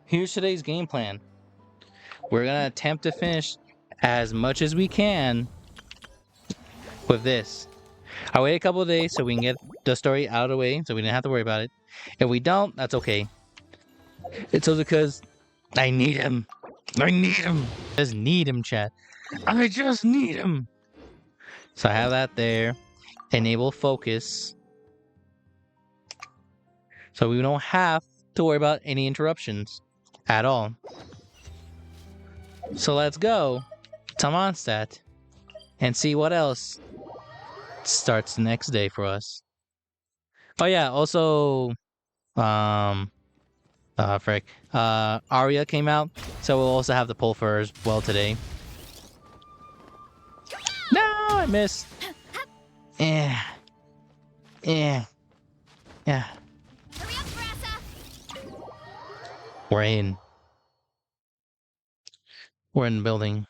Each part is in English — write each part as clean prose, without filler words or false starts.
here's today's game plan. We're gonna attempt to finish as much as we can with this. I wait a couple of days so we can get the story out of the way so we didn't have to worry about it. If we don't, that's okay. It's also because I need him. I need him. I just need him, chat. I just need him. So I have that there. Enable focus. So we don't have to worry about any interruptions at all. So let's go to Mondstadt and see what else starts the next day for us. Oh yeah, also frick. Aria came out, so we'll also have the pull for her as well today. No, I missed. Yeah. Yeah. Yeah. We're in. We're in the building.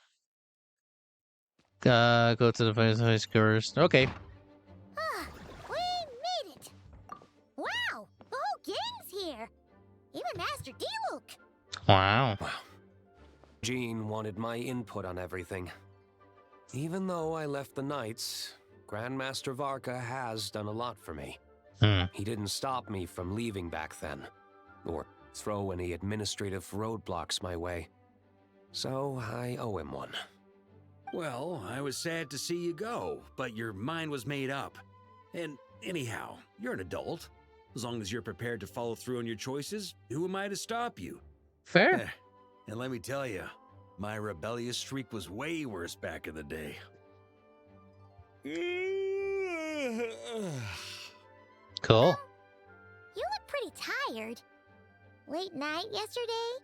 Go to the place first. Okay. We made it! Wow, the whole gang's here. Even Master D-Luke. Wow. Jean wanted my input on everything. Even though I left the Knights, Grandmaster Varka has done a lot for me. He didn't stop me from leaving back then, or throw any administrative roadblocks my way. So I owe him one. Well, I was sad to see you go, but your mind was made up. And anyhow, you're an adult. As long as you're prepared to follow through on your choices, who am I to stop you? Fair. And let me tell you, my rebellious streak was way worse back in the day. Cool. You look pretty tired. Late night yesterday?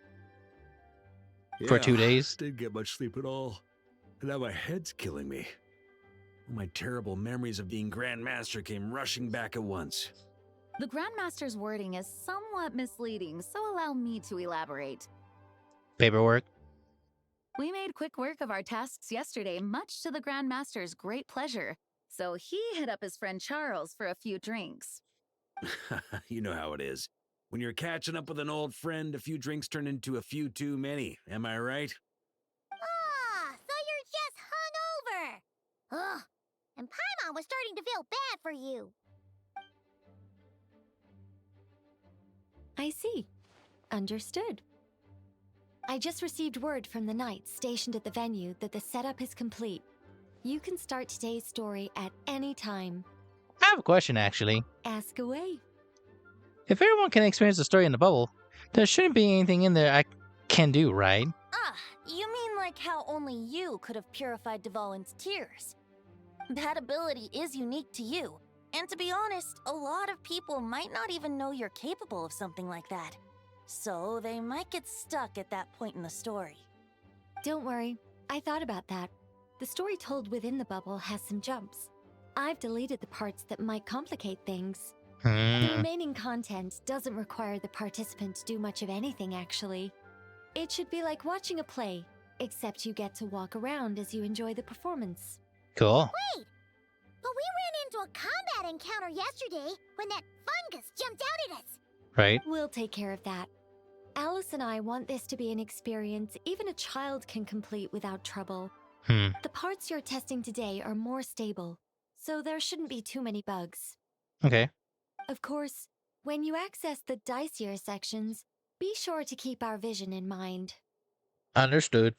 For 2 days? Didn't get much sleep at all. And now my head's killing me. All my terrible memories of being Grandmaster came rushing back at once. The Grandmaster's wording is somewhat misleading, so allow me to elaborate. Paperwork. We made quick work of our tasks yesterday, much to the Grandmaster's great pleasure. So he hit up his friend Charles for a few drinks. You know how it is. When you're catching up with an old friend, a few drinks turn into a few too many. Am I right? Ah, so you're just hungover. Ugh, and Paimon was starting to feel bad for you. I see. Understood. I just received word from the Knights stationed at the venue that the setup is complete. You can start today's story at any time. I have a question, actually. Ask away. If everyone can experience the story in the bubble, there shouldn't be anything in there I can do, right? Ah, you mean like how only you could have purified Dvalin's tears? That ability is unique to you, and to be honest, a lot of people might not even know you're capable of something like that. So they might get stuck at that point in the story. Don't worry, I thought about that. The story told within the bubble has some jumps. I've deleted the parts that might complicate things. The remaining content doesn't require the participant to do much of anything, actually. It should be like watching a play, except you get to walk around as you enjoy the performance. Cool. Wait, but we ran into a combat encounter yesterday when that fungus jumped out at us. Right. We'll take care of that. Alice and I want this to be an experience even a child can complete without trouble. The parts you're testing today are more stable, so there shouldn't be too many bugs. Okay. Of course, when you access the dicier sections, be sure to keep our vision in mind. Understood.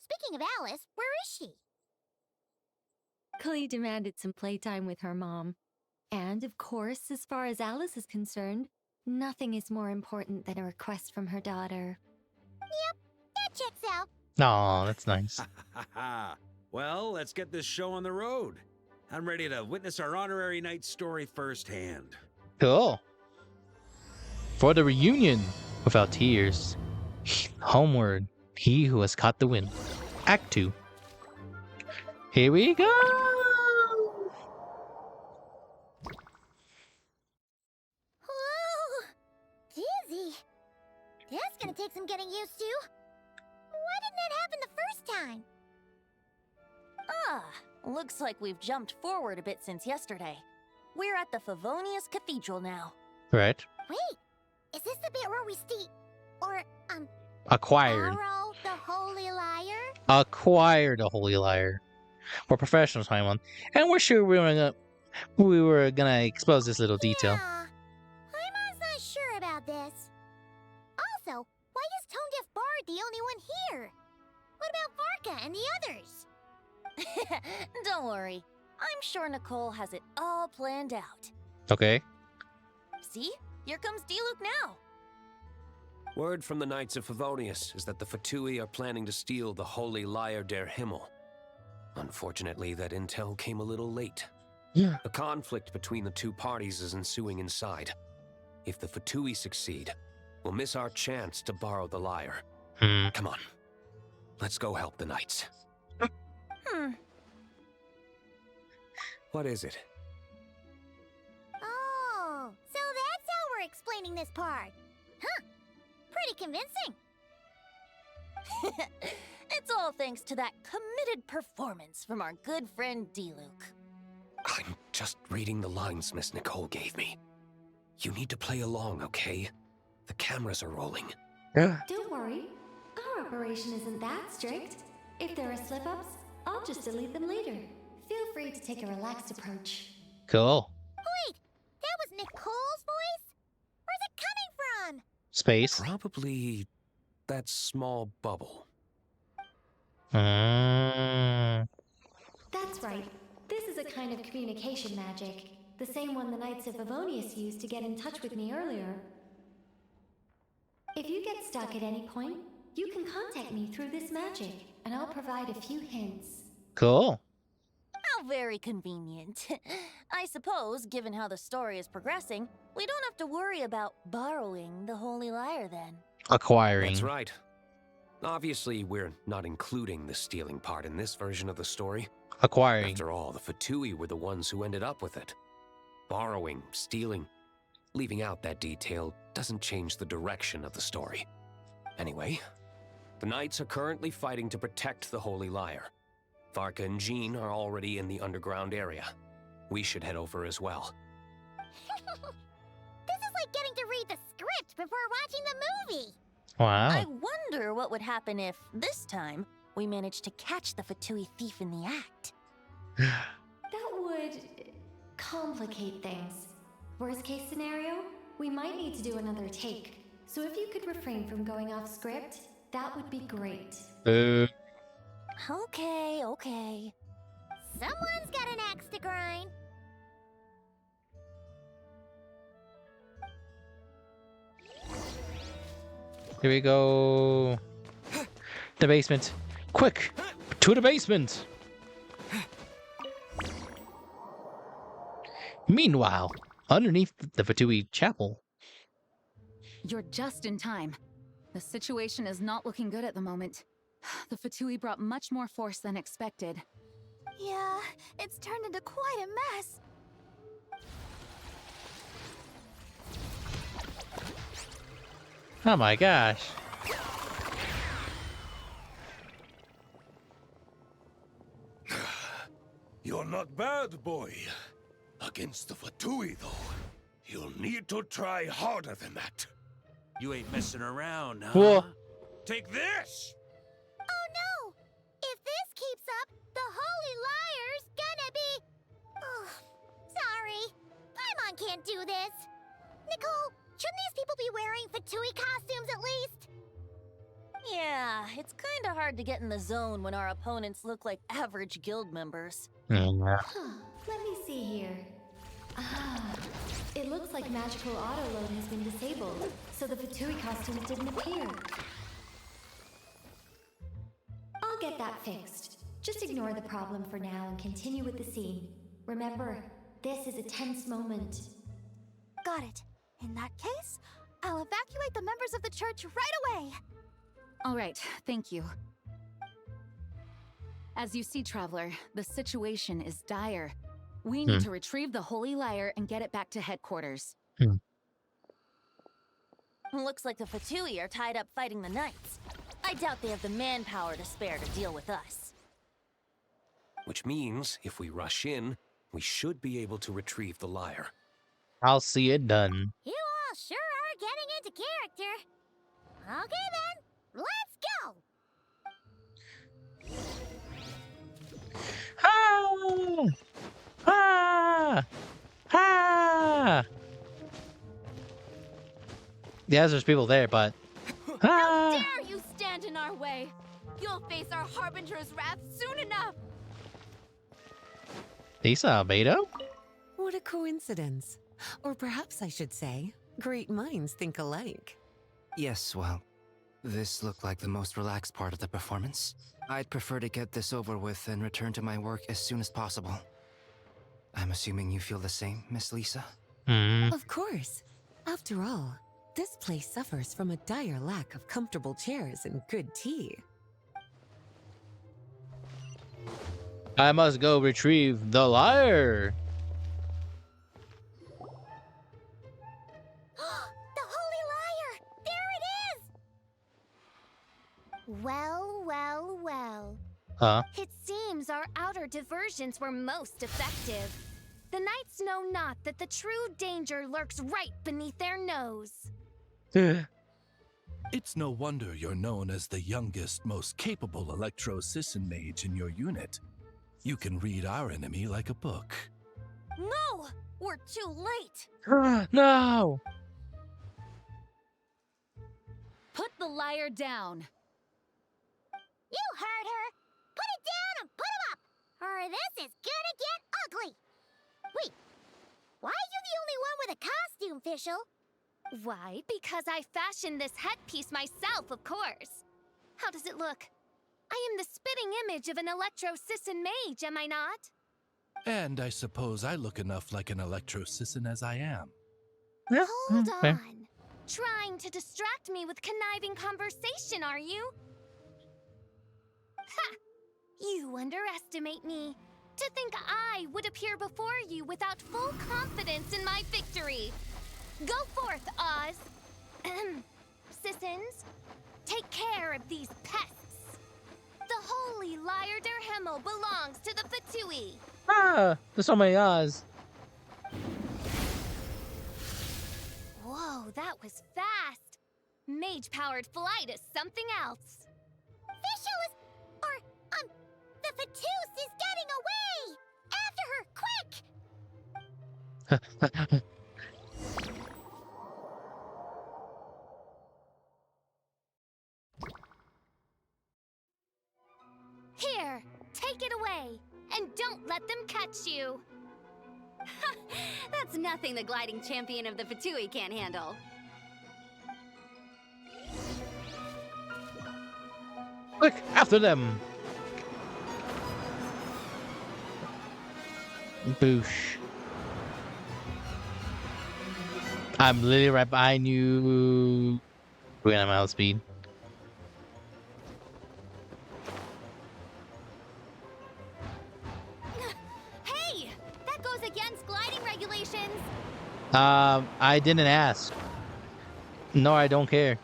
Speaking of Alice, where is she? Klee demanded some playtime with her mom. And of course, as far as Alice is concerned, nothing is more important than a request from her daughter. Yep, that checks out. Aw, that's nice. Well, let's get this show on the road. I'm ready to witness our honorary knight story firsthand. Cool. For the reunion, without tears. Homeward, he who has caught the wind. Act 2. Here we go! Whoa! Dizzy. That's gonna take some getting used to. Why didn't that happen the first time? Ah, looks like we've jumped forward a bit since yesterday. We're at the Favonius Cathedral now. Right. Wait, is this the bit where we stay... Or, Acquired. Borrow the holy lyre? Acquired a holy lyre. We're professionals, Paimon. And we're sure we were gonna expose this little detail. Yeah. Paimon's not sure about this. Also, why is Tone Deaf Bard the only one here? What about Varka and the others? Don't worry. I'm sure Nicole has it all planned out. Okay. See? Here comes Diluc now. Word from the Knights of Favonius is that the Fatui are planning to steal the Holy Lyre der Himmel. Unfortunately, that intel came a little late. Yeah. A conflict between the two parties is ensuing inside. If the Fatui succeed, we'll miss our chance to borrow the lyre. Come on. Let's go help the Knights. What is it? Oh, so that's how we're explaining this part. Huh. Pretty convincing. It's all thanks to that committed performance from our good friend Diluc. I'm just reading the lines Miss Nicole gave me. You need to play along, okay? The cameras are rolling. Yeah. Don't worry. Our operation isn't that strict. If there are slip-ups, I'll just delete them later. Feel free to take a relaxed approach. Cool. Wait, that was Nicole's voice? Where's it coming from? Space. Probably that small bubble. That's right. This is a kind of communication magic. The same one the Knights of Favonius used to get in touch with me earlier. If you get stuck at any point, you can contact me through this magic, and I'll provide a few hints. Cool. How very convenient. I suppose, given how the story is progressing, we don't have to worry about borrowing the Holy Lyre then. Acquiring. That's right. Obviously, we're not including the stealing part in this version of the story. Acquiring. After all, the Fatui were the ones who ended up with it. Borrowing, stealing, leaving out that detail doesn't change the direction of the story. Anyway, the Knights are currently fighting to protect the Holy Lyre. Varka and Jean are already in the underground area. We should head over as well. This is like getting to read the script before watching the movie. Wow. I wonder what would happen if, this time, we managed to catch the Fatui thief in the act. That would complicate things. Worst case scenario, we might need to do another take. So if you could refrain from going off script, that would be great. Boo. Okay, okay. Someone's got an axe to grind. Here we go. The basement. Quick! To the basement! Meanwhile, underneath the Fatui chapel. You're just in time. The situation is not looking good at the moment. The Fatui brought much more force than expected. Yeah, it's turned into quite a mess. Oh my gosh. You're not bad, boy. Against the Fatui, though, you'll need to try harder than that. You ain't messing around, huh? Whoa. Take this! Oh no! If this keeps up, the Holy Lyre's gonna be... Oh, sorry. Paimon can't do this. Nicole, shouldn't these people be wearing Fatui costumes at least? Yeah, it's kinda hard to get in the zone when our opponents look like average guild members. Huh, let me see here. Ah, it looks like magical autoload has been disabled, so the Fatui costumes didn't appear. I'll get that fixed. Just ignore the problem for now and continue with the scene. Remember, this is a tense moment. Got it. In that case, I'll evacuate the members of the church right away. All right, thank you. As you see, Traveler, the situation is dire. We need to retrieve the Holy Lyre and get it back to headquarters. Looks like the Fatui are tied up fighting the Knights. I doubt they have the manpower to spare to deal with us. Which means, if we rush in, we should be able to retrieve the lyre. I'll see it done. You all sure are getting into character. Okay then, Yes, there's people there, but How dare you stand in our way? You'll face our Harbinger's wrath soon enough. Lisa, Beto? What a coincidence. Or perhaps I should say, great minds think alike. Yes, well, this looked like the most relaxed part of the performance. I'd prefer to get this over with and return to my work as soon as possible. I'm assuming you feel the same, Miss Lisa? Of course. After all, this place suffers from a dire lack of comfortable chairs and good tea. I must go retrieve the lyre. The holy lyre! There it is! Well, well, well. Huh? It seems our outer diversions were most effective. The knights know not that the true danger lurks right beneath their nose. It's no wonder you're known as the youngest, most capable electro-Sisson mage in your unit. You can read our enemy like a book. No! We're too late! No! Put the lyre down. You heard her! Put it down and put him up! Or this is gonna get ugly! Wait, why are you the only one with a costume, Fischl? Why? Because I fashioned this headpiece myself, of course. How does it look? I am the spitting image of an electro-Sisson mage, am I not? And I suppose I look enough like an electro-Sisson as I am. Hold on. Trying to distract me with conniving conversation, are you? Ha! You underestimate me. To think I would appear before you without full confidence in my victory. Go forth, Oz. Sissons, take care of these pests. The holy lyre der Himmel belongs to the Fatui. There's so many Oz. Whoa, that was fast. Mage-powered flight is something else. Fischl is... the Fatus is getting away! After her, quick! Here, take it away, and don't let them catch you. That's nothing the gliding champion of the Fatui can't handle. Quick, after them! Boosh. I'm literally right behind you. We're gonna mile speed. Hey! That goes against gliding regulations! I didn't ask. No, I don't care.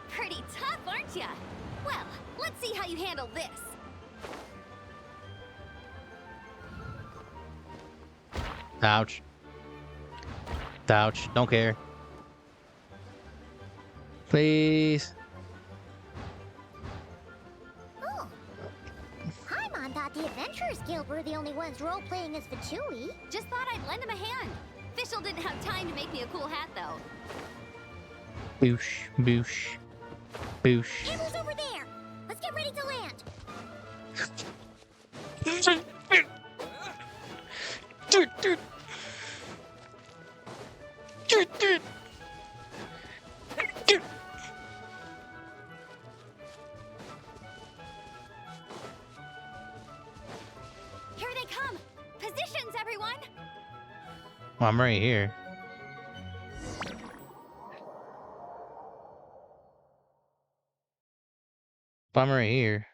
Pretty tough, aren't ya? Well, let's see how you handle this. Ouch. Ouch. Don't care. Please. Oh. Paimon thought the Adventurers Guild were the only ones role-playing as Fatui. Just thought I'd lend him a hand. Fischl didn't have time to make me a cool hat, though. Boosh. Boosh. Boosh. Cable's over there! Let's get ready to land! Here they come! Positions, everyone! Well, I'm right here. I'm right here.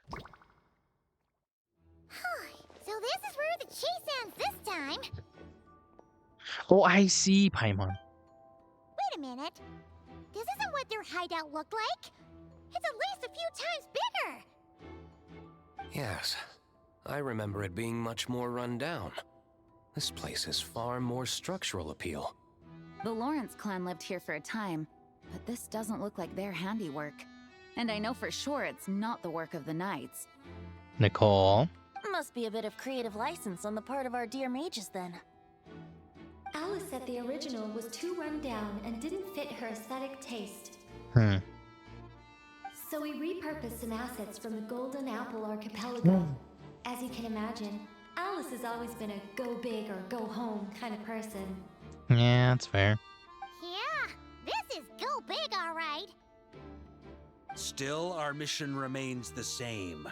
So this is where the chase ends this time. Oh, I see, Paimon. Wait a minute. This isn't what their hideout looked like. It's at least a few times bigger. Yes, I remember it being much more run down. This place has far more structural appeal. The Lawrence clan lived here for a time, but this doesn't look like their handiwork. And I know for sure it's not the work of the knights. Nicole. Must be a bit of creative license on the part of our dear mages then. Alice said the original was too run down and didn't fit her aesthetic taste. So we repurposed some assets from the Golden Apple Archipelago. As you can imagine, Alice has always been a go big or go home kind of person. Yeah, that's fair. Yeah, this is go big, all right. Still, our mission remains the same.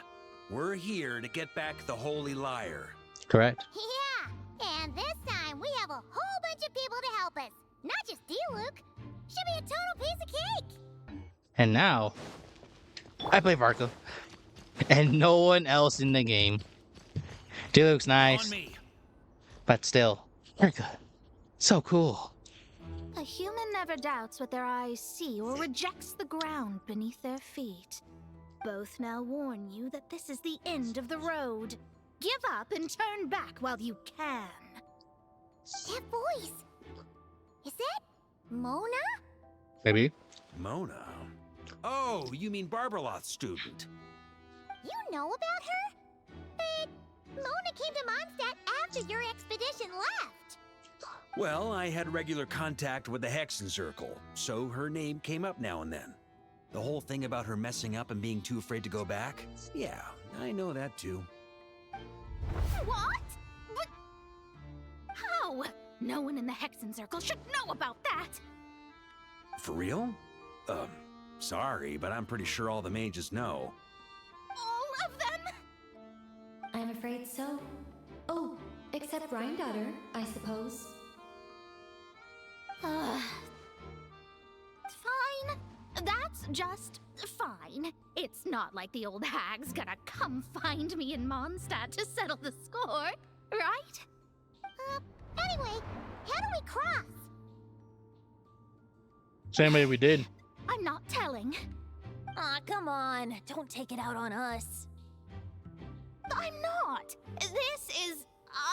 We're here to get back the Holy Lyre. Correct. Yeah, and this time we have a whole bunch of people to help us. Not just D-Luke. Should be a total piece of cake. And now, I play Varka. And no one else in the game. D-Luke's nice. On me. But still, Varka. So cool. A human never doubts what their eyes see or rejects the ground beneath their feet. Both now warn you that this is the end of the road. Give up and turn back while you can. That voice. Is that Mona? Maybe. Mona? Oh, you mean Barbarloth's student. You know about her? But Mona came to Mondstadt after your expedition left. Well, I had regular contact with the Hexen Circle, so her name came up now and then. The whole thing about her messing up and being too afraid to go back? Yeah, I know that too. What? But how? No one in the Hexen Circle should know about that. For real? Sorry, but I'm pretty sure all the mages know. All of them? I'm afraid so. Oh, except Rheindotter, I suppose. Fine. That's just fine. It's not like the old hag's gonna come find me in Mondstadt to settle the score, right? Anyway, how do we cross? Same way we did. I'm not telling. Aw, come on. Don't take it out on us. I'm not. This is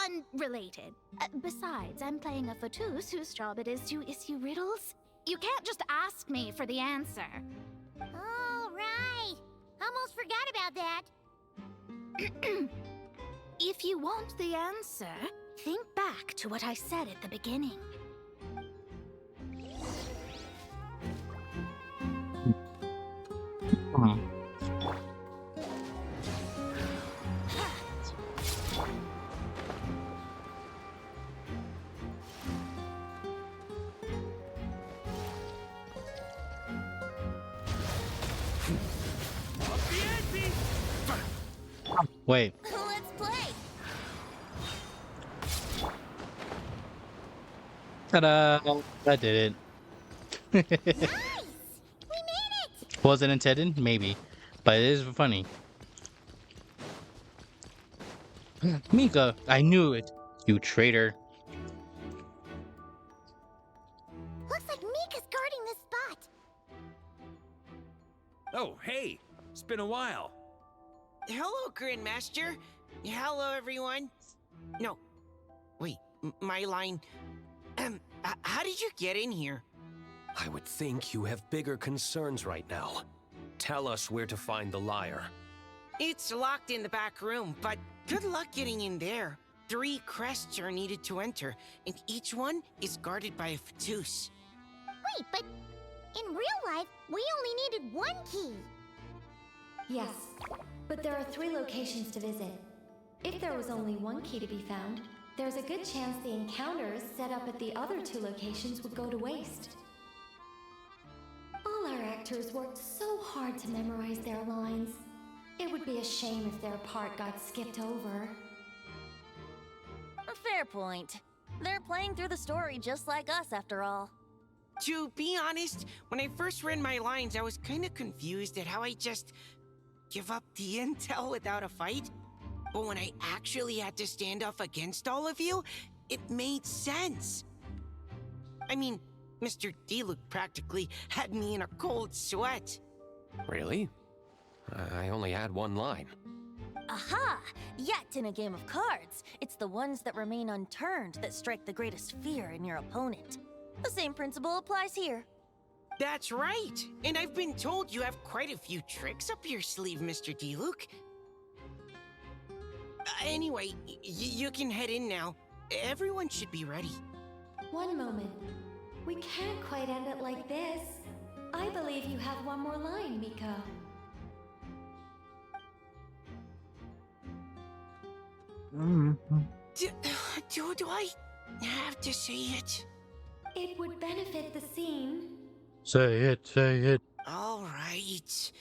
unrelated. Besides, I'm playing a Fatus whose job it is to issue riddles. You can't just ask me for the answer. All right. Almost forgot about that. If you want the answer, think back to what I said at the beginning. Wait. Let's play. Ta-da! I did Nice! We made it! it. Was it intended? Maybe. But it is funny. Mika, I knew it. You traitor. Looks like Mika's guarding this spot. Oh, hey! It's been a while. Hello, Grandmaster. Hello, everyone. No. Wait, my line. How did you get in here? I would think you have bigger concerns right now. Tell us where to find the lyre. It's locked in the back room, but good luck getting in there. 3 crests are needed to enter, and each one is guarded by a Fatus. Wait, but in real life, we only needed 1 key. Yes, but there are 3 locations to visit. If there was only 1 key to be found, there's a good chance the encounters set up at the other 2 locations would go to waste. All our actors worked so hard to memorize their lines. It would be a shame if their part got skipped over. A fair point. They're playing through the story just like us, after all. To be honest, when I first read my lines, I was kind of confused at how I just give up the intel without a fight. But when I actually had to stand up against all of you, it made sense. I mean, Mr. D-Luke practically had me in a cold sweat. Really? I only had 1 line. Aha! Yet in a game of cards, it's the ones that remain unturned that strike the greatest fear in your opponent. The same principle applies here. That's right! And I've been told you have quite a few tricks up your sleeve, Mr. D-Luke. Anyway, you can head in now. Everyone should be ready. One moment. We can't quite end it like this. I believe you have one more line, Miko. Do I have to say it? It would benefit the scene. Say it, say it. All right.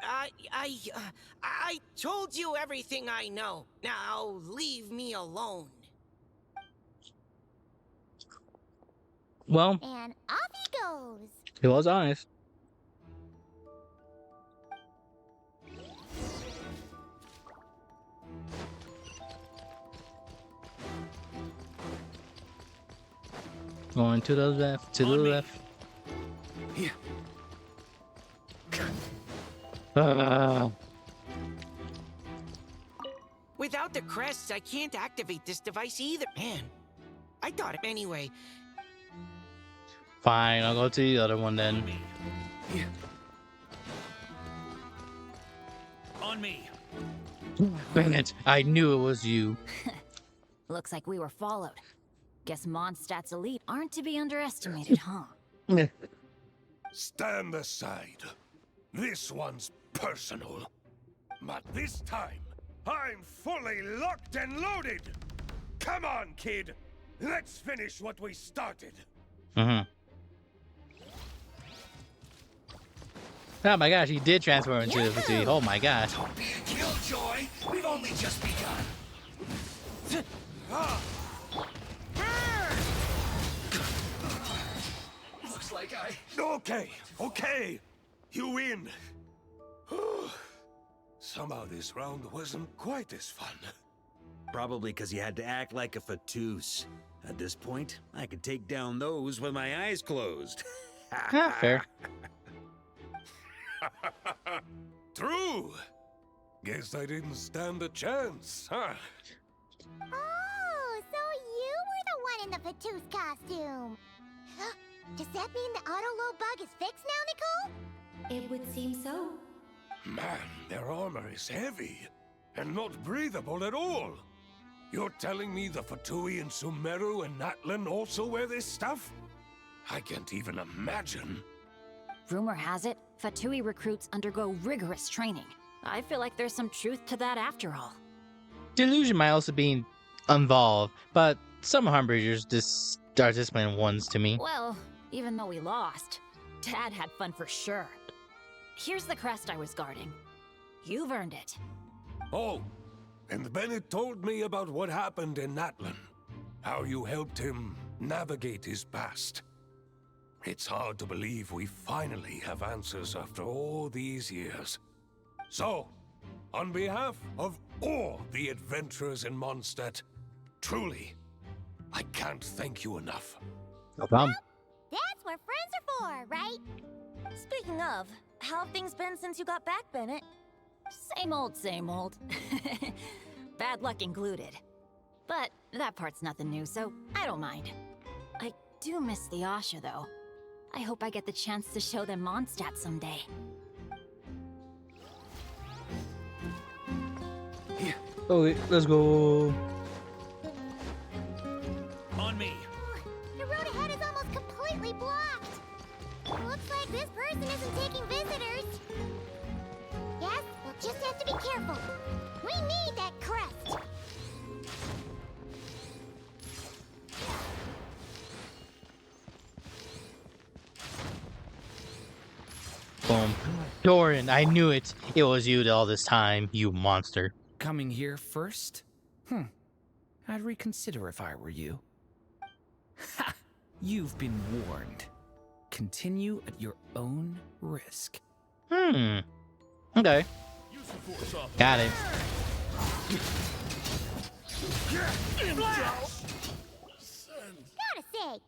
I told you everything I know. Now leave me alone. Well, And off he goes. he was honest. Going to the left, to the left. Yeah. Without the crests, I can't activate this device either. Man, I thought anyway. Fine, I'll go to the other one then. Yeah. On me. Dang it, I knew it was you. Looks like we were followed. Guess Mondstadt's elite aren't to be underestimated, huh? Stand aside. This one's personal. But this time, I'm fully locked and loaded. Come on, kid. Let's finish what we started. Oh my gosh, he did transform into the Fatui. Oh my gosh. Don't be a killjoy. We've only just begun. Looks like I... Okay. You win. Somehow this round wasn't quite as fun. Probably because you had to act like a fatus. At this point, I could take down those with my eyes closed. Yeah, fair. True. Guess I didn't stand a chance, huh? Oh, so you were the one in the Fatou's costume. Does that mean the auto-load bug is fixed now, Nicole? It would seem so. Man, their armor is heavy and not breathable at all. You're telling me the Fatui in Sumeru and Natlan also wear this stuff? I can't even imagine. Rumor has it, Fatui recruits undergo rigorous training. I feel like there's some truth to that after all. Delusion might also be involved, but some Harmbreakers just are disciplined ones to me. Well, even though we lost, Dad had fun for sure. Here's the crest I was guarding. You've earned it. Oh, and Bennett told me about what happened in Natlan. How you helped him navigate his past. It's hard to believe we finally have answers after all these years. So, on behalf of all the adventurers in Mondstadt, truly, I can't thank you enough. No problem. That's what friends are for, right? Speaking of, how have things been since you got back, Bennett? Same old, same old. Bad luck included. But that part's nothing new, so I don't mind. I do miss the Asha, though. I hope I get the chance to show them Mondstadt someday. Yeah. Okay, let's go. On me. The road ahead is almost completely blocked. Looks like this person isn't taking visitors. Yes, we'll just have to be careful. We need that crest. Boom. Doran, I knew it. It was you all this time, you monster. Coming here first? I'd reconsider if I were you. Ha! You've been warned. Continue at your own risk. Okay. Got it. Gotta say,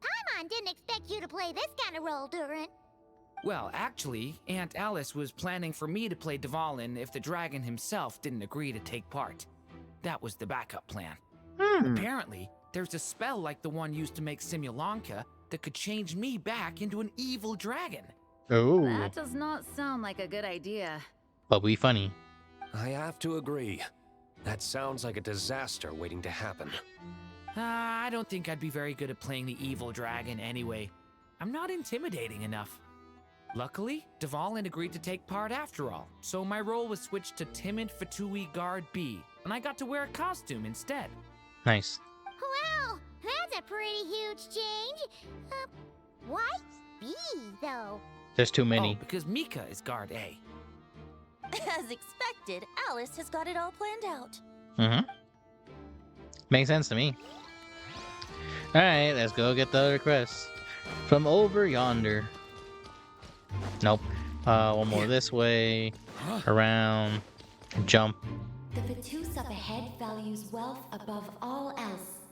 Paimon didn't expect you to play this kind of role, Duran. Well, actually, Aunt Alice was planning for me to play Dvalin if the dragon himself didn't agree to take part. That was the backup plan. Apparently, there's a spell like the one used to make Simulanka that could change me back into an evil dragon. Oh. That does not sound like a good idea. But we funny. I have to agree. That sounds like a disaster waiting to happen. I don't think I'd be very good at playing the evil dragon anyway. I'm not intimidating enough. Luckily, Dvalin agreed to take part after all, so my role was switched to Timid Fatui Guard B, and I got to wear a costume instead. Nice. Wow, that's a pretty huge change. Why B, though? There's too many. Oh, because Mika is Guard A. As expected, Alice has got it all planned out. Mm-hmm. Makes sense to me. Alright, let's go get the other crest. From over yonder. Nope. One more this way. Around. Jump. The Fatus up ahead values wealth above all else.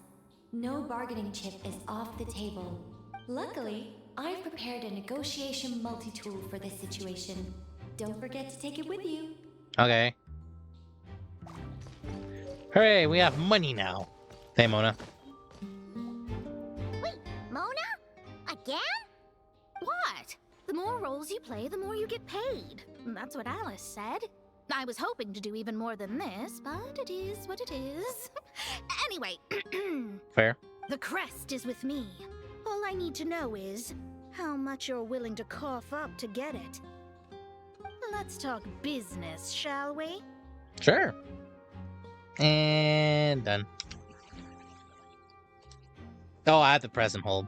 No bargaining chip is off the table. Luckily, I've prepared a negotiation multi-tool for this situation. Don't forget to take it with you. Okay. Hooray, we have money now. Hey, Mona. Wait, Mona? Again? What? The more roles you play, the more you get paid. That's what Alice said. I was hoping to do even more than this, but it is what it is. Anyway, Fair. the crest is with me. All I need to know is how much you're willing to cough up to get it. Let's talk business, shall we? Sure. And done. Oh, I have to press and hold.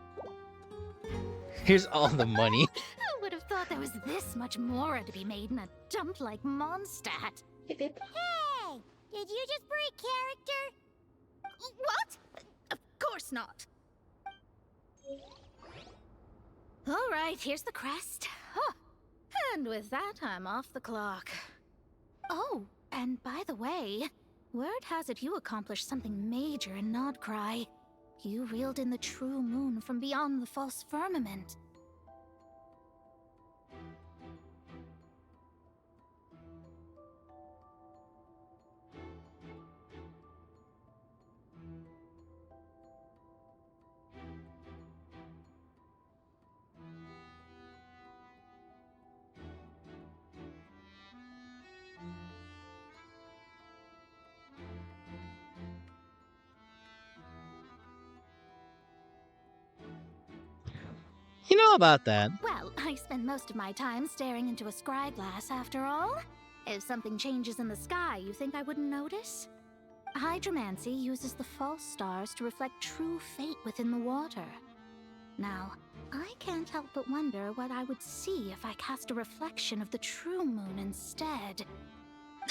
Here's all the money. Who would have thought there was this much Mora to be made in a dump like Mondstadt? Hey, did you just break character? What? Of course not. All right, here's the crest. Huh. And with that, I'm off the clock. Oh, and by the way, word has it you accomplished something major in Nodcry. You reeled in the true moon from beyond the false firmament. You know about that. Well, I spend most of my time staring into a scry glass after all. If something changes in the sky, you think I wouldn't notice? Hydromancy uses the false stars to reflect true fate within the water. Now, I can't help but wonder what I would see if I cast a reflection of the true moon instead.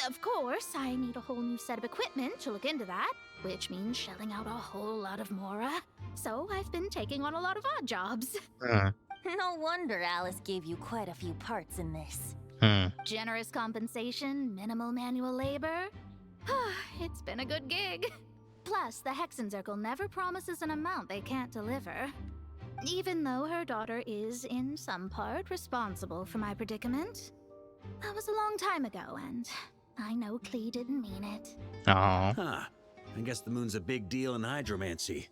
Of course, I need a whole new set of equipment to look into that, which means shelling out a whole lot of Mora. So I've been taking on a lot of odd jobs. No wonder Alice gave you quite a few parts in this. Generous compensation, minimal manual labor. It's been a good gig. Plus, the Hexen Circle never promises an amount they can't deliver. Even though her daughter is, in some part, responsible for my predicament. That was a long time ago, and I know Klee didn't mean it. Aww. Huh. I guess the moon's a big deal in hydromancy.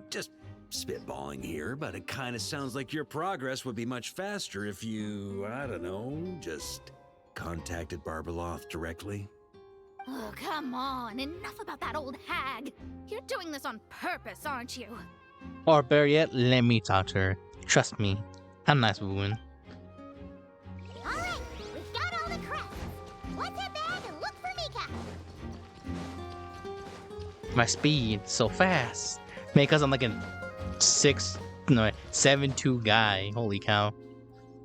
Just spitballing here, but it kind of sounds like your progress would be much faster if you, I don't know, just contacted Barbeloth directly. Oh, come on. Enough about that old hag. You're doing this on purpose, aren't you? Or better yet, let me talk to her. Trust me, I'm nice woman. All right, we've got all the crests. Let's head back and look for Mika. My speed, so fast. Man, because I'm like a 7'2" guy. Holy cow.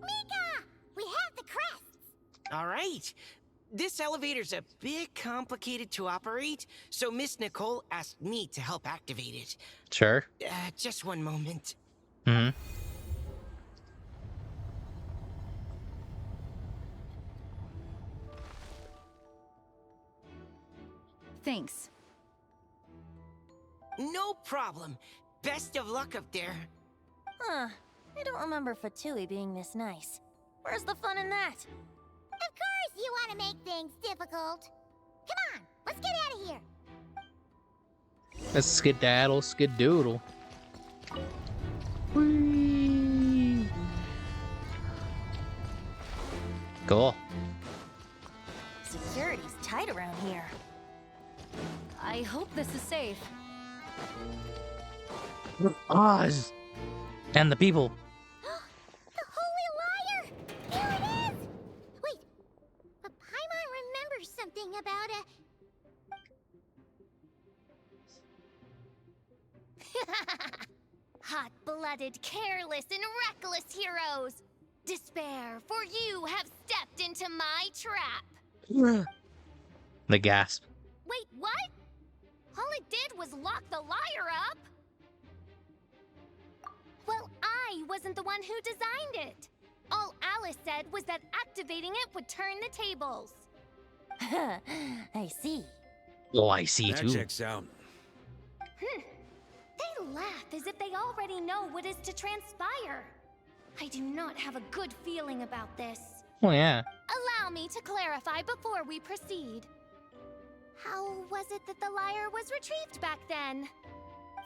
Mika! We have the crests. All right. This elevator's a bit complicated to operate, so Miss Nicole asked me to help activate it. Sure. Just one moment. Thanks. No problem. Best of luck up there. Huh. I don't remember Fatui being this nice. Where's the fun in that? Of course you want to make things difficult. Come on, let's get out of here. Let's skedaddle, skedoodle. Whee! Cool. Security's tight around here. I hope this is safe. Oz! And the people. The holy lyre! Here it is! Wait, but Paimon remembers something about a... Hot-blooded, careless, and reckless heroes! Despair, for you have stepped into my trap! The gasp. Wait, what? All it did was lock the lyre up! Well, I wasn't the one who designed it. All Alice said was that activating it would turn the tables. I see. Oh, I see That too. checks out. They laugh as if they already know what is to transpire. I do not have a good feeling about this. Oh, yeah. Allow me to clarify before we proceed. How was it that the lyre was retrieved back then?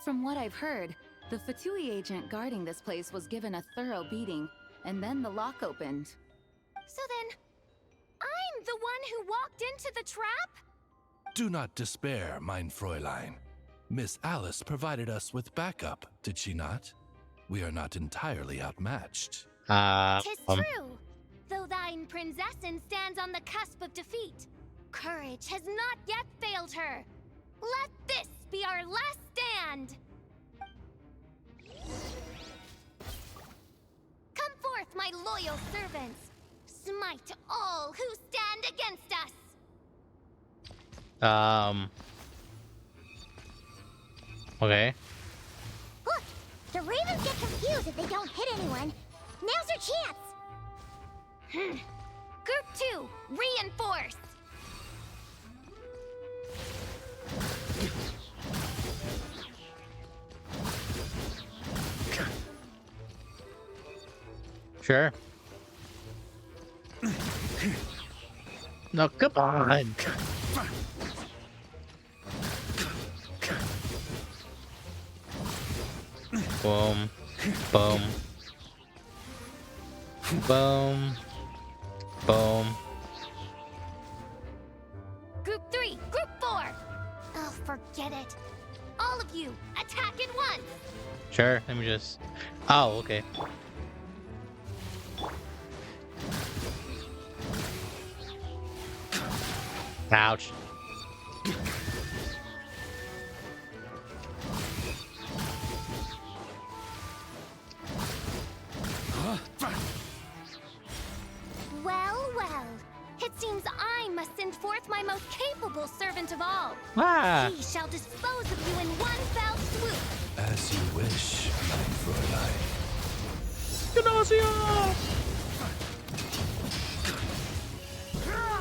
From what I've heard, the Fatui agent guarding this place was given a thorough beating, and then the lock opened. So then, I'm the one who walked into the trap? Do not despair, mein Fräulein. Miss Alice provided us with backup, did she not? We are not entirely outmatched. 'Tis true, though thine princessin stands on the cusp of defeat. Courage has not yet failed her. Let this be our last stand. Come forth, my loyal servants. Smite all who stand against us. Okay. Look, the ravens get confused if they don't hit anyone. Now's your chance! Group 2, reinforce. Sure. No, come on. Boom. Boom. Boom. Boom. Group 3, Group 4. Oh, forget it. All of you, attack at once. Sure, let me just... Oh, okay. Ouch. Well, well. It seems I must send forth my most capable servant of all. Ah. He shall dispose of you in one fell swoop. As you wish, mein Fräulein.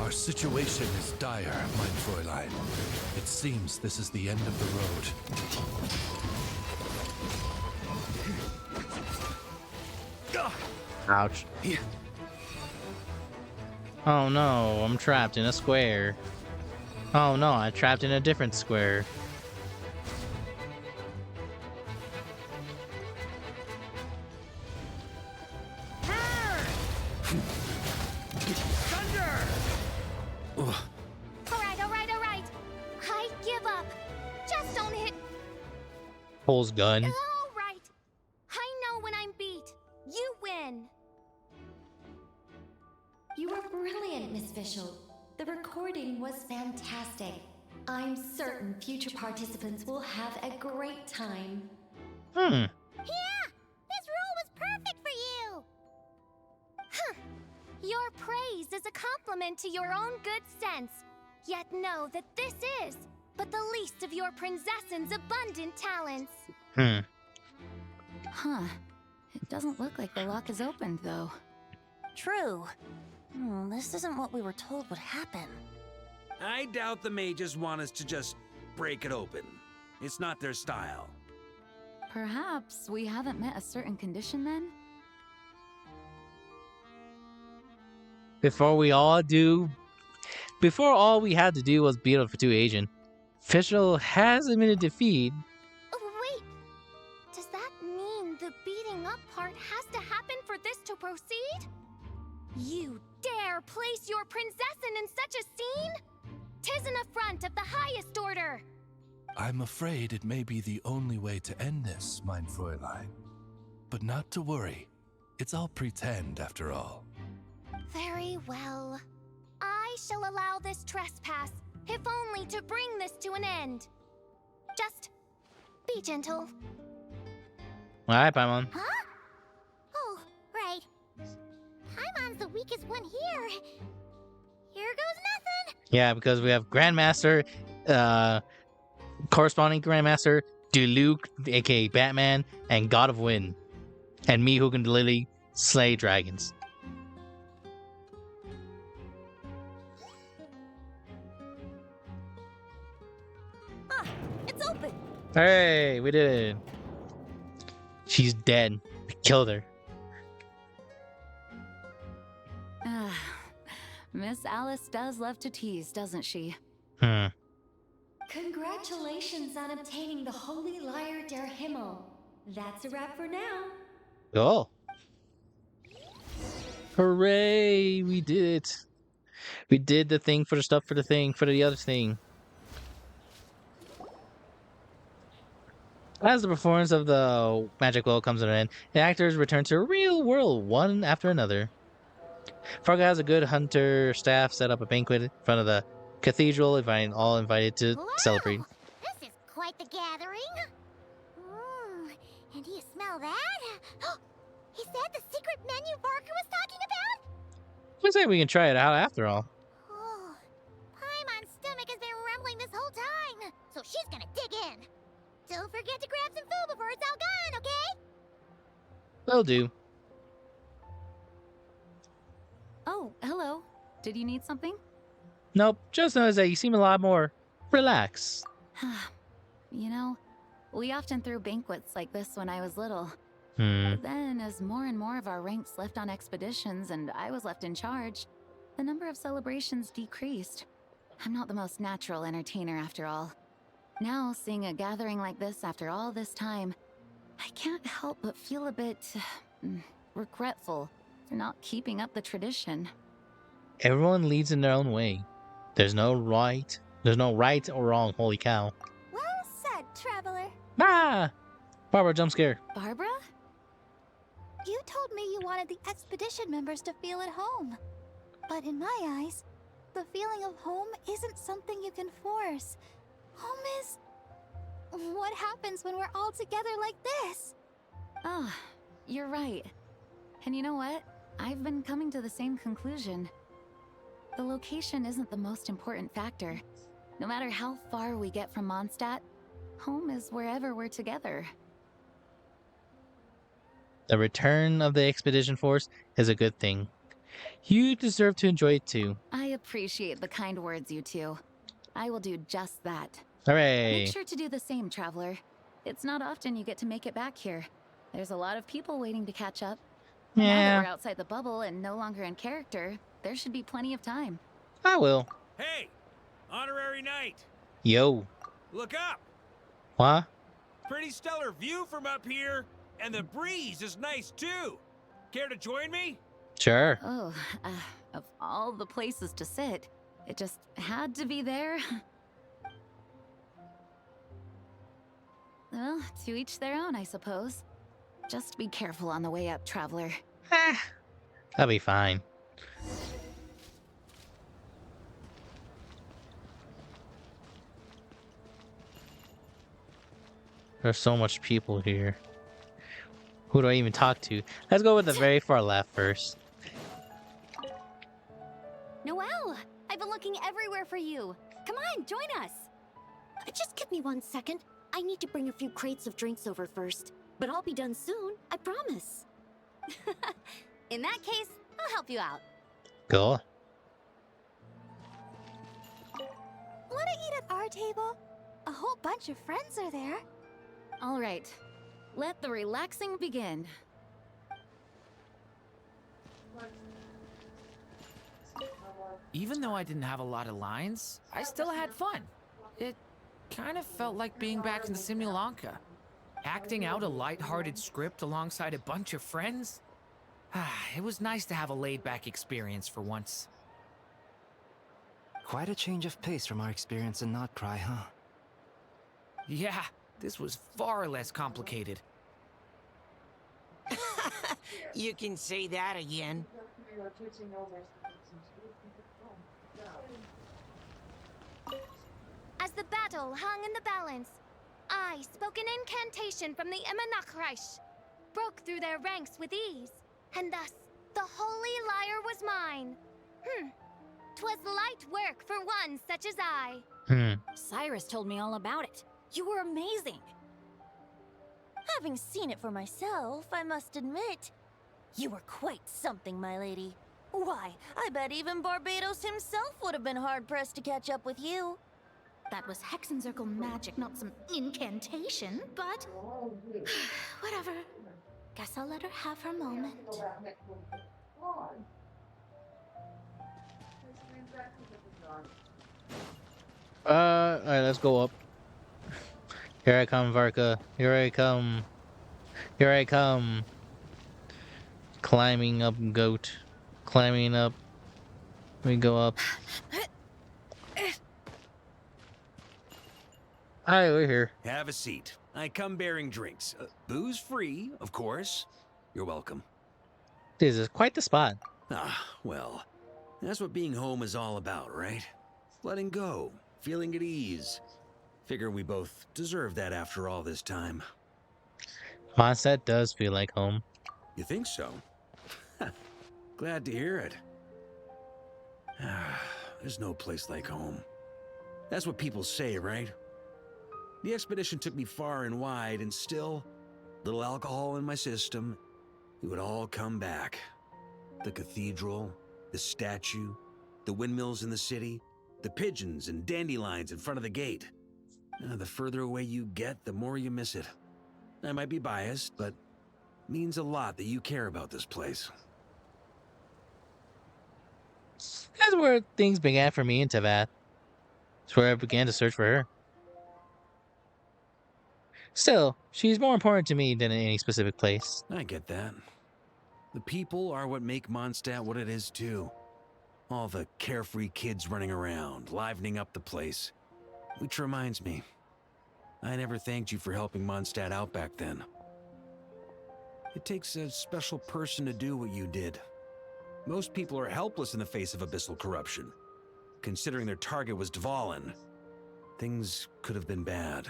Our situation is dire, mein Fräulein. It seems this is the end of the road. Ouch. Oh no, I'm trapped in a square. Oh no, I'm trapped in a different square. Alright. I give up. Just don't hit. Pulls gun. Alright. I know when I'm beat. You win. You were brilliant, Miss Fischl. The recording was fantastic. I'm certain future participants will have a great time. Yeah! This role was perfect for you! Your praise is a compliment to your own good sense. Yet know that this is but the least of your princessin's abundant talents. Huh. It doesn't look like the lock is opened, though. True. This isn't what we were told would happen. I doubt the mages want us to just break it open. It's not their style. Perhaps we haven't met a certain condition then? Before all we had to do was beat up Fatui agent, Fischl has admitted defeat. Oh, wait. Does that mean the beating up part has to happen for this to proceed? You dare place your princessin in such a scene? 'Tis an affront of the highest order. I'm afraid it may be the only way to end this, mein Fräulein. But not to worry. It's all pretend, after all. Very well. I shall allow this trespass, if only to bring this to an end. Just be gentle. Alright, Paimon. Huh? Oh, right. Paimon's the weakest one here. Here goes nothing. Yeah, because we have Grandmaster, corresponding Grandmaster, Diluc, aka Batman, and God of Wind. And me who can literally slay dragons. Ah, it's open. Hey, we did it. She's dead. We killed her. Miss Alice does love to tease, doesn't she? Congratulations on obtaining the Holy Lyre der Himmel. That's a wrap for now. Oh. Hooray! We did it. We did the thing for the stuff for the thing for the other thing. As the performance of the magic world comes to an end, the actors return to the real world one after another. Fargo has a good hunter staff set up a banquet in front of the cathedral, inviting all invited to celebrate. This is quite the gathering. And do you smell that? Is that the secret menu Barker was talking about? Looks like we can try it out after all. Oh, Paimon's stomach has been rumbling this whole time, so she's gonna dig in. Don't forget to grab some food before it's all gone, okay? Will do. Oh, hello. Did you need something? Nope, just noticed that you seem a lot more relaxed. You know, we often threw banquets like this when I was little. Hmm. Then, as more and more of our ranks left on expeditions and I was left in charge, the number of celebrations decreased. I'm not the most natural entertainer after all. Now, seeing a gathering like this after all this time, I can't help but feel a bit regretful for not keeping up the tradition. Everyone leads in their own way. There's no right or wrong, holy cow. Well said, traveler. Ah! Barbara, jump scare. Barbara? You told me you wanted the expedition members to feel at home. But in my eyes, the feeling of home isn't something you can force. Home is... what happens when we're all together like this? Ah, you're right. And you know what? I've been coming to the same conclusion. The location isn't the most important factor. No matter how far we get from Mondstadt, home is wherever we're together. The return of the expedition force is a good thing. You deserve to enjoy it too. I appreciate the kind words, you two. I will do just that. Hooray! Make sure to do the same, traveler. It's not often you get to make it back here. There's a lot of people waiting to catch up. Now that we're outside the bubble and no longer in character, there should be plenty of time. I will. Hey! Honorary knight! Yo. Look up! What? Pretty stellar view from up here, and the breeze is nice too. Care to join me? Sure. Oh, of all the places to sit, it just had to be there. Well, to each their own, I suppose. Just be careful on the way up, traveler. That'll be fine. There's so much people here. Who do I even talk to? Let's go with the very far left first. Noelle, I've been looking everywhere for you. Come on, join us. Just give me 1 second. I need to bring a few crates of drinks over first. But I'll be done soon, I promise. In that case, I'll help you out. Cool. Wanna eat at our table? A whole bunch of friends are there. All right, let the relaxing begin. Even though I didn't have a lot of lines, I still had fun. It kind of felt like being back in the Simulanka. Acting out a light-hearted script alongside a bunch of friends. It was nice to have a laid-back experience for once. Quite a change of pace from our experience in Not Cry, huh? Yeah, this was far less complicated. You can say that again. As the battle hung in the balance, I spoke an incantation from the Imanakresh, broke through their ranks with ease, and thus the holy lyre was mine. 'Twas light work for one such as I. Cyrus told me all about it. You were amazing. Having seen it for myself, I must admit, you were quite something, my lady. Why, I bet even Barbados himself would have been hard-pressed to catch up with you. That was Hex and Circle magic, not some incantation, but... whatever. Guess I'll let her have her moment. Alright, let's go up. Here I come, Varka. Here I come. Here I come. Climbing up, goat. Climbing up. We go up. Alright, we're here. Have a seat. I come bearing drinks. Booze free, of course. You're welcome. This is quite the spot. Ah, well, that's what being home is all about, right? Letting go, feeling at ease. Figure we both deserve that after all this time. Mondstadt does feel like home. You think so? Glad to hear it. There's no place like home. That's what people say, right? The expedition took me far and wide, and still, little alcohol in my system, it would all come back. The cathedral, the statue, the windmills in the city, the pigeons and dandelions in front of the gate. The further away you get, the more you miss it. I might be biased, but it means a lot that you care about this place. That's where things began for me in Teyvat. That's where I began to search for her. Still, she's more important to me than in any specific place. I get that. The people are what make Mondstadt what it is, too. All the carefree kids running around, livening up the place. Which reminds me, I never thanked you for helping Mondstadt out back then. It takes a special person to do what you did. Most people are helpless in the face of abyssal corruption. Considering their target was Dvalin, things could have been bad.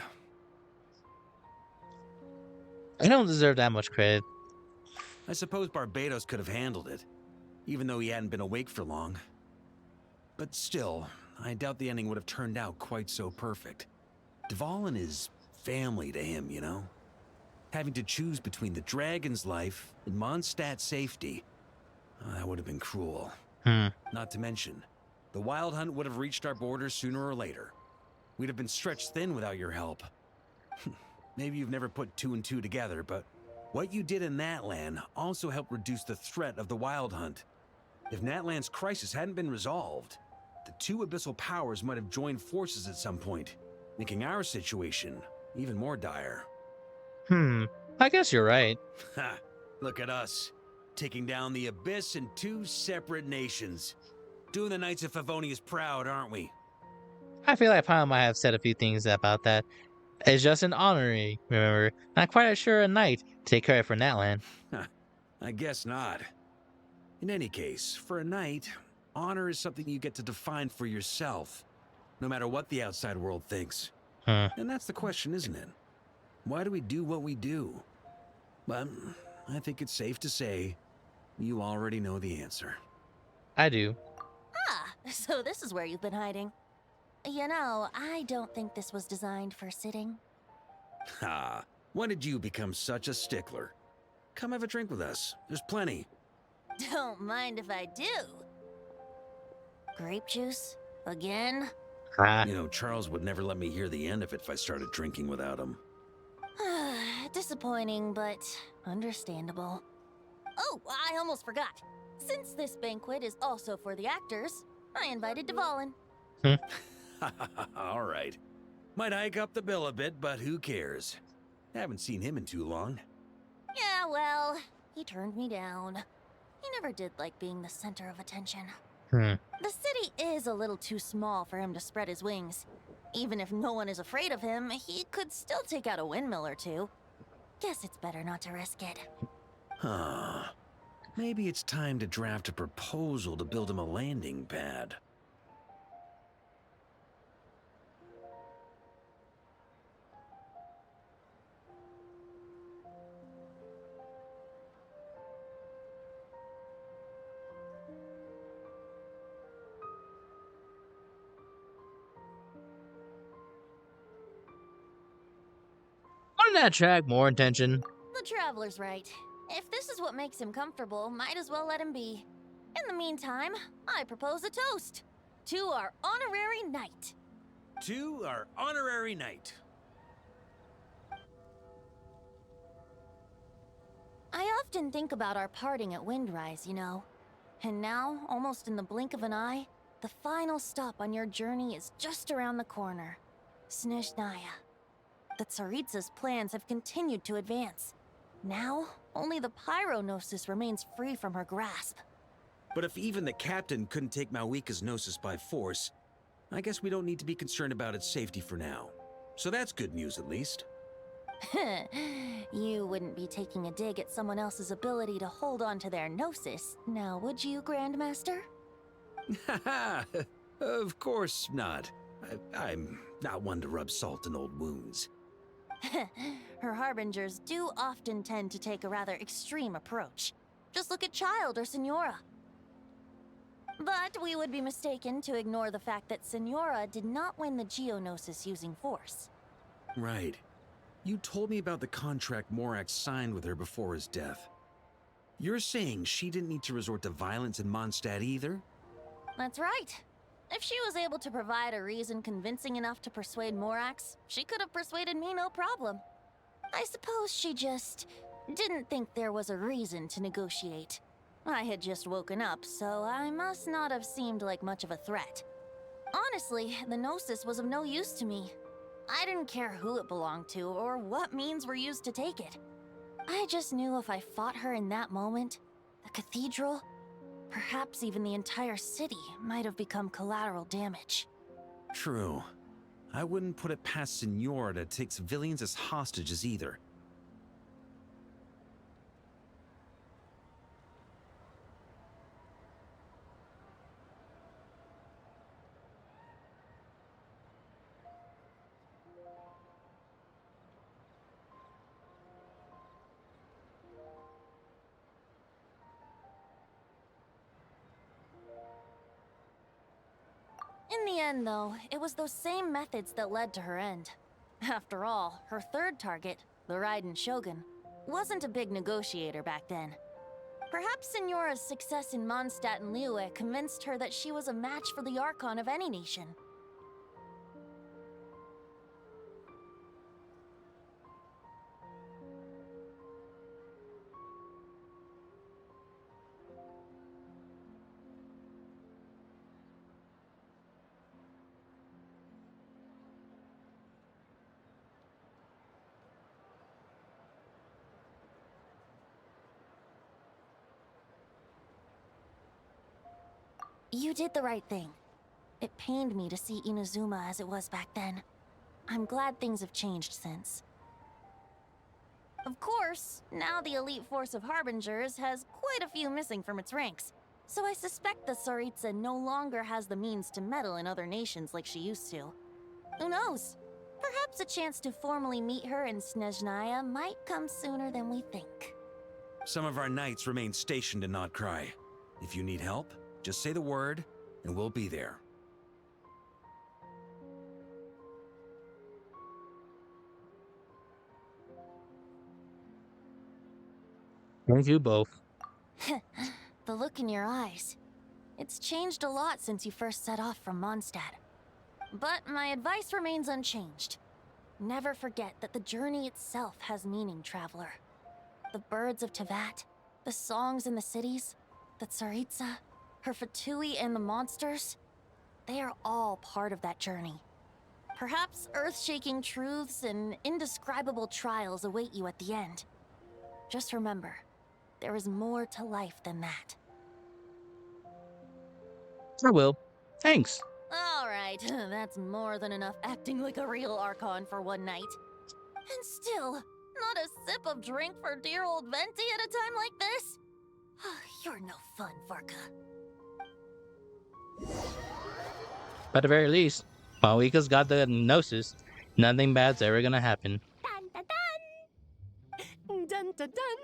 I don't deserve that much credit. I suppose Barbados could have handled it, even though he hadn't been awake for long. But still, I doubt the ending would have turned out quite so perfect. Dvalin is family to him, you know? Having to choose between the dragon's life and Mondstadt's safety, that would have been cruel. Not to mention, the Wild Hunt would have reached our borders sooner or later. We'd have been stretched thin without your help. Maybe you've never put two and two together, but what you did in Natlan also helped reduce the threat of the Wild Hunt. If Natlan's crisis hadn't been resolved, the two abyssal powers might have joined forces at some point, making our situation even more dire. I guess you're right. Ha! Look at us, taking down the Abyss in two separate nations. Doing the Knights of Favonius proud, aren't we? I feel like Pyle might have said a few things about that. It's just an honorary, remember, not quite as sure a knight to take credit for Natlan. I guess not. In any case, for a knight, honor is something you get to define for yourself, no matter what the outside world thinks. And that's the question, isn't it? Why do we do what we do? But I think it's safe to say you already know the answer. I do. Ah, so this is where you've been hiding. You know, I don't think this was designed for sitting. Ha! When did you become such a stickler? Come have a drink with us. There's plenty. Don't mind if I do. Grape juice? Again? You know, Charles would never let me hear the end of it if I started drinking without him. Disappointing, but understandable. Oh, I almost forgot. Since this banquet is also for the actors, I invited Dvalin. All right. Might hike up the bill a bit, but who cares? Haven't seen him in too long. Yeah, well, he turned me down. He never did like being the center of attention. The city is a little too small for him to spread his wings. Even if no one is afraid of him, he could still take out a windmill or two. Guess it's better not to risk it. Huh. Maybe it's time to draft a proposal to build him a landing pad. Wouldn't that attract more attention? The Traveler's right. If this is what makes him comfortable, might as well let him be. In the meantime, I propose a toast to our honorary knight. To our honorary knight. I often think about our parting at Windrise, you know. And now, almost in the blink of an eye, the final stop on your journey is just around the corner. Snezhnaya. The Tsaritsa's plans have continued to advance. Now, only the Pyronosis remains free from her grasp. But if even the captain couldn't take Malwika's Gnosis by force, I guess we don't need to be concerned about its safety for now. So that's good news, at least. You wouldn't be taking a dig at someone else's ability to hold on to their Gnosis, now would you, Grandmaster? Haha, of course not. I'm not one to rub salt in old wounds. Her harbingers do often tend to take a rather extreme approach. Just look at Child or Signora. But we would be mistaken to ignore the fact that Signora did not win the Geonosis using force. Right. You told me about the contract Morax signed with her before his death. You're saying she didn't need to resort to violence in Mondstadt either? That's right. If she was able to provide a reason convincing enough to persuade Morax, she could have persuaded me no problem. I suppose she just didn't think there was a reason to negotiate. I had just woken up, so I must not have seemed like much of a threat. Honestly, the Gnosis was of no use to me. I didn't care who it belonged to or what means were used to take it. I just knew if I fought her in that moment, the cathedral, perhaps even the entire city, might have become collateral damage. True. I wouldn't put it past Signora to take civilians as hostages either. In the end, though, it was those same methods that led to her end. After all, her third target, the Raiden Shogun, wasn't a big negotiator back then. Perhaps Signora's success in Mondstadt and Liyue convinced her that she was a match for the Archon of any nation. You did the right thing. It pained me to see Inazuma as it was back then. I'm glad things have changed since. Of course, now the elite force of Harbingers has quite a few missing from its ranks, so I suspect the Tsaritsa no longer has the means to meddle in other nations like she used to. Who knows? Perhaps a chance to formally meet her in Snezhnaya might come sooner than we think. Some of our knights remain stationed in Notcry. If you need help, just say the word, and we'll be there. Thank you both. The look in your eyes. It's changed a lot since you first set off from Mondstadt. But my advice remains unchanged. Never forget that the journey itself has meaning, traveler. The birds of Tevat, the songs in the cities, the Tsaritsa, her Fatui and the monsters, they are all part of that journey. Perhaps earth-shaking truths and indescribable trials await you at the end. Just remember, there is more to life than that. I will. Thanks. All right. Alright, that's more than enough acting like a real Archon for one night. And still, not a sip of drink for dear old Venti at a time like this? You're no fun, Varka. But at the very least, while Wika's got the gnosis, nothing bad's ever gonna happen. Dun dun dun! Dun dun dun!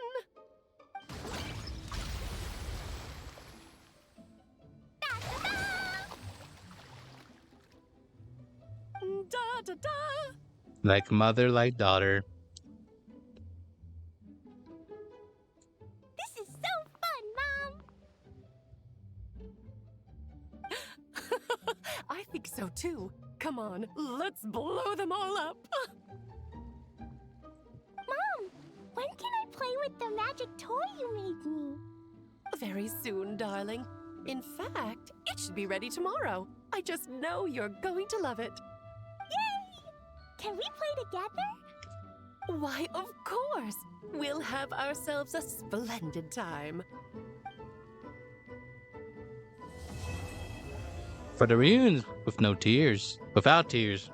Da da da! Like mother, like daughter. This is so fun, Mom! I think so too. Come on, let's blow them all up. Mom, when can I play with the magic toy you made me? Very soon, darling. In fact, it should be ready tomorrow. I just know you're going to love it. Yay! Can we play together? Why, of course. We'll have ourselves a splendid time. For the reunions with no tears. Without tears.